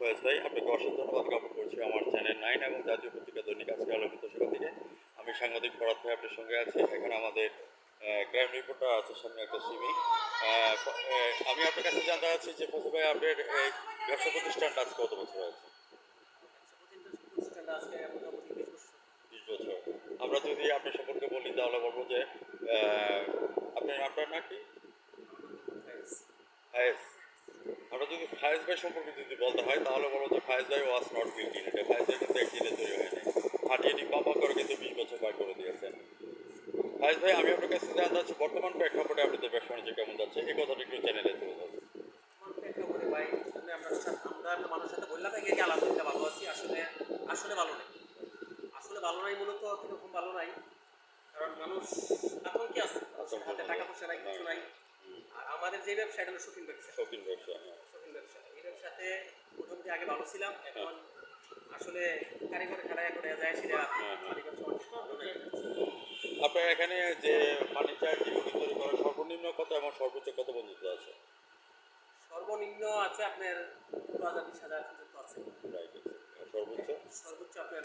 ফয়েজ ভাই, আপনাকে অসংখ্য ধন্যবাদ জ্ঞাপন করছি আমার চ্যানেল 9 এবং জাতীয় পত্রিকা দৈনিক আজকে আলোকিত সেখান থেকে। আমি সাংবাদিক ফরাদ ভাই আপনার সঙ্গে আছি। এখানে আমাদের ক্রাইম রিপোর্টার আছে সামনে একটা সিমি। আমি আপনার কাছে জানতে চাচ্ছি যে ফয়েজ ভাই, আপনার এই ব্যবসা প্রতিষ্ঠানটা আজ কত বছর আছে? 20 বছর। আমরা যদি আপনার সম্পর্কে বলি তাহলে বলবো যে আপনার নামটা নাকি ফায়েজ। আমরা যদি ফায়েজ ভাই সম্পর্কে যদি বলতে হয় তাহলে বলবো যে ফায়েজ ভাই ওয়াজ নট বিল্ট ইন। এটা ফায়েজ ভাই কিন্তু একদিনে তৈরি হয়নি, হাঁটিয়ে পাপা করে কিন্তু 20 বছর পার করে দিয়েছেন। ফায়েজ ভাই, আমি আপনার কাছে জানতে চাচ্ছি বর্তমান প্রেক্ষাপটে আপনাদের ব্যবসা বাণিজ্য কেমন যাচ্ছে, এই কথাটা একটু চ্যানেলে তুলে ধরুন। আমরা মানুষের সাথে বললাম কি আলহামদুলিল্লাহ ভালো আছি। আসলে আসলে ভালো নেই, আসলে ভালো নাই মূলত কিরকম ভালো নাই, কারণ মানুষ আতঙ্কে আছে, হাতে টাকা পয়সা নাই, কিছু নাই। আর আমাদের যে ব্যবসা এটা হলো শৌখিন ব্যবসা। শৌখিন ব্যবসা। শৌখিন ব্যবসা, এই ব্যবসাতে মোটামুটি আগে ভালো ছিলাম, এখন আসলে কারিগরে খেলায় করে যায় সেটা আপনার এখানে যে ফার্নিচার যেগুলি তৈরি করেন সর্বনিম্ন কত এবং সর্বোচ্চ কত পর্যন্ত আছে? সর্বনিম্ন আছে আপনার 15,000-20,000 পর্যন্ত আছে। সর্বোচ্চ সর্বোচ্চ আপনার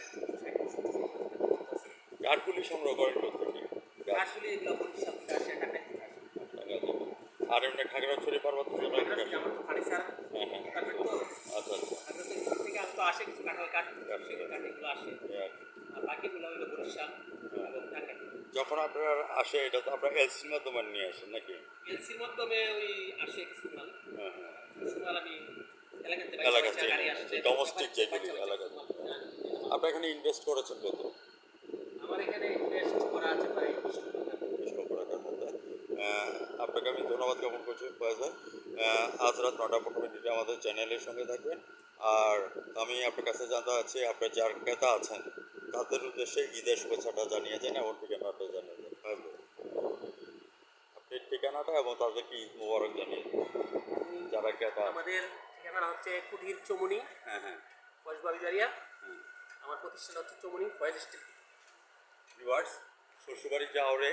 কাঠগুলি সংগ্রহ করেন কোথেকে? কাঠগুলি এগুলো বরিশাল থেকে আসে, ঢাকা থেকে আসে। আর এমনি খাগড়াছড়ি পার্বত্য জেলায় আমার তো ফার্নিচার ডিপার্টমেন্ট তো, আচ্ছা আচ্ছা, খাগড়াছড়ি থেকে আমি তো আসে কিছু কাঁঠাল কাঠ, সেগুলো কাঠ এগুলো আসে, আর বাকিগুলো হলো বরিশাল এবং ঢাকা। যখন আপনার আসে এটা তো আপনার এলসির মাধ্যমে নিয়ে আসেন নাকি? এলসির মাধ্যমে ওই আসে কিছু মাল, কিছু মাল আমি এলাকা থেকে ডোমেস্টিক যেগুলি এলাকা থেকে। আপনি এখানে ইনভেস্ট করেছেন কত? আমার এখানে ইনভেস্ট করা আছে প্রায় 20 লক্ষ টাকার মধ্যে। আপনাকে আমি ধন্যবাদ জ্ঞাপন করছি ফয়েজ ভাই। আজ রাত 9:15 আমাদের চ্যানেলের সঙ্গে থাকবেন। আর আমি আপনার কাছে জানতে চাচ্ছি আপনার যার ক্রেতা আছেন তাদের উদ্দেশ্যে ঈদের শুভেচ্ছাটা জানিয়ে যান এবং ঠিকানাটা জানিয়ে যান। আপনি ঠিকানাটা এবং তাদেরকে ঈদ মোবারক জানিয়ে দেন যারা ক্রেতা। আমাদের ঠিকানা হচ্ছে কুঠির চমুনি, ফয়েজবাড়ি জারিয়া। আমার প্রতিষ্ঠান হচ্ছে চমুনি ফয়েজ স্টিল। ভিউয়ার্স, শ্বশুরবাড়ি যাওয়ারে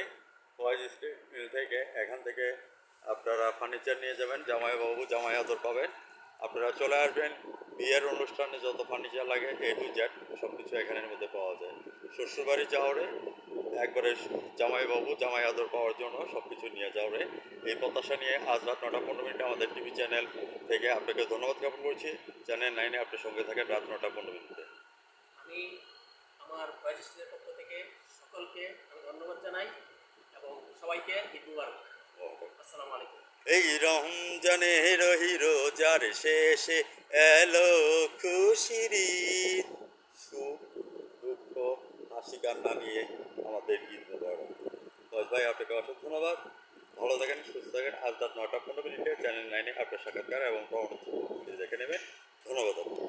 ফয়েজ স্টিল মিল থেকে এখান থেকে আপনারা ফার্নিচার নিয়ে যাবেন, জামাইবাবু জামাই আদর পাবেন। আপনারা চলে আসবেন, বিয়ের অনুষ্ঠানে যত ফার্নিচার লাগে A to Z সব কিছু এখানের মধ্যে পাওয়া যায়। শ্বশুরবাড়ি যাওয়ারে একবারে জামাইবাবু জামাই আদর পাওয়ার জন্য সব কিছু নিয়ে যাওয়ারে এই প্রত্যাশা নিয়ে আজ রাত 9:15 আমাদের টিভি চ্যানেল থেকে আপনাকে ধন্যবাদ জ্ঞাপন করছি। চ্যানেল 9-এ আপনার সঙ্গে থাকেন রাত 9:15। আমি আমার ফয়েজ স্টিলের পক্ষ থেকে সকলকে আমি ধন্যবাদ জানাই এবং সবাইকে ঈদ মুবারক। আসসালামু আলাইকুম। এই রমজানের রোজার শেষে এলো খুশির ঈদ, সুখ দুঃখ হাসি কান্না নিয়ে আমাদের ঈদ মুবারক। ফয়েজ ভাই, আপনাকে অসংখ্য ধন্যবাদ। ভালো থাকেন, সুস্থ থাকেন। আজ রাত 9:15 চ্যানেল 9-এ আপনার সাক্ষাৎকার এবং পরবর্তী দেখে নেবেন। ধন্যবাদ আপনাকে।